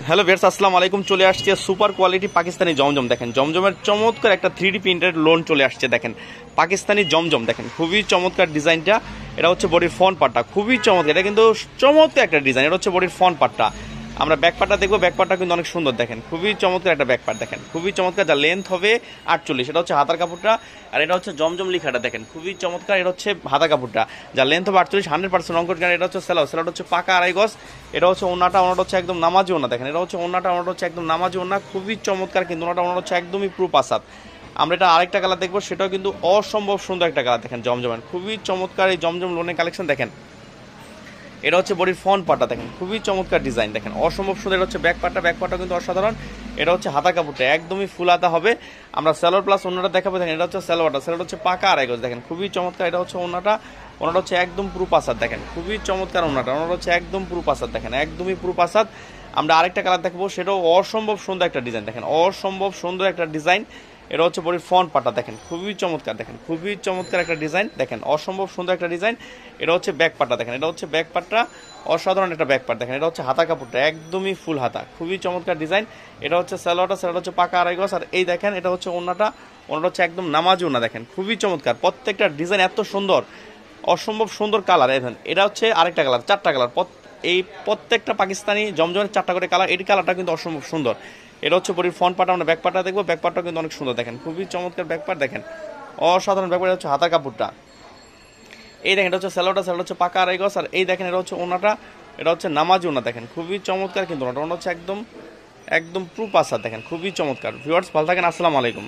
Hello viewers, আসসালামু আলাইকুম। চলে আসছে সুপার কোয়ালিটি পাকিস্তানি জমজম। দেখেন জমজমের চমৎকার একটা 3D প্রিন্টেড লোন চলে আসছে। দেখেন পাকিস্তানি জমজম, দেখেন খুবই চমৎকার ডিজাইনটা। এটা হচ্ছে বডির ফ্রন্ট পার্টটা, খুবই চমৎকার। এটা কিন্তু চমৎকার একটা ডিজাইন। এটা হচ্ছে বডির ফ্রন্ট পার্টটা। আমরা ব্যাক পার্টটা দেখবো, ব্যাক পার্টটা কিন্তু অনেক সুন্দর। দেখেন খুবই চমৎকার একটা ব্যাক পার্ট, দেখেন খুবই চমৎকার। যার লেন্থ হবে 48, এটা হচ্ছে হাতার কাপড়টা। আর এটা হচ্ছে জমজম লেখাটা, দেখেন খুবই চমৎকার। এটা হচ্ছে হাতা কাপড়টা, যার লেন্থ হবে 48, 100% অঙ্কন। এটা হচ্ছে সেলার হচ্ছে পাকা আড়াই গজ। এটা হচ্ছে ওনাটা হচ্ছে একদম নামাজি ওনা। দেখেন এটা হচ্ছে ওনাটা হচ্ছে একদম নামাজি ওনা, খুবই চমৎকার। কিন্তু ওনাটা হচ্ছে একদমই প্রুফ আসাদ। আমরা এটা আরেকটা কালার দেখবো, সেটাও কিন্তু অসম্ভব সুন্দর একটা কালার। দেখেন জমজমের খুবই চমৎকার এই জমজম লোনের কালেকশন। দেখেন এটা হচ্ছে বডির ফ্রন্ট পার্টটা, দেখেন খুবই চমৎকার ডিজাইন, দেখেন অসম্ভব সুন্দর। এটা হচ্ছে ব্যাক পার্টটা, ব্যাক পার্টটা কিন্তু অসাধারণ। এটা হচ্ছে হাতা কাপড়টা একদমই ফুল হাতা হবে। আমরা সালোয়ার প্লাস ওনাটা দেখাবো। দেখেন এটা হচ্ছে সালোয়ারটা, সালোয়ার হচ্ছে পাকা আড়াই গজ। দেখেন খুবই চমৎকার। এটা হচ্ছে ওনাটা হচ্ছে একদম পুরো পাসাদ। দেখেন খুবই চমৎকার ওনাটা হচ্ছে একদম পুরো পাসাদ। দেখেন একদমই পুরো পাসাদ। আমরা আরেকটা কালার দেখবো, সেটাও অসম্ভব সুন্দর একটা ডিজাইন। দেখেন অসম্ভব সুন্দর একটা ডিজাইন। এটা হচ্ছে বডির ফ্রন্ট পার্টটা, দেখেন খুবই চমৎকার। দেখেন খুবই চমৎকার একটা ডিজাইন, দেখেন অসম্ভব সুন্দর একটা ডিজাইন। এটা হচ্ছে ব্যাক পার্টটা, দেখেন এটা হচ্ছে ব্যাক পার্টটা অসাধারণ একটা ব্যাক পার্ট। দেখেন এটা হচ্ছে হাতা কাপড়টা একদমই ফুল হাতা, খুবই চমৎকার ডিজাইন। এটা হচ্ছে সালোয়ারটা হচ্ছে পাকা আড়াই গজ। আর এই দেখেন এটা হচ্ছে ওনাটা হচ্ছে একদম নামাজি ওনা। দেখেন খুবই চমৎকার, প্রত্যেকটা ডিজাইন এত সুন্দর, অসম্ভব সুন্দর কালার। এটা হচ্ছে আরেকটা কালার, চারটা কালার। এই প্রত্যেকটা পাকিস্তানি জমজমের 4টা করে কালার। এই কালারটা কিন্তু অসম্ভব সুন্দর। এটা হচ্ছে বডির ফ্রন্ট পার্ট। আমরা ব্যাক পার্টটা দেখবো, ব্যাক পার্টটা কিন্তু অনেক সুন্দর। দেখেন খুবই চমৎকার ব্যাক পার্ট, দেখেন অসাধারণ ব্যাক পার্ট। হচ্ছে হাতা কাপড়টা, এই দেখেন এটা হচ্ছে সালোয়ারটা হচ্ছে পাকা আড়াই গজ। আর এই দেখেন এটা হচ্ছে ওনাটা, এটা হচ্ছে নামাজি ওনা। দেখেন খুবই চমৎকার, কিন্তু ওনাটা হচ্ছে একদম একদম প্রুফ আসাদ। দেখেন খুবই চমৎকার। ভিউয়ার্স ভালো থাকেন, আসসালামু আলাইকুম।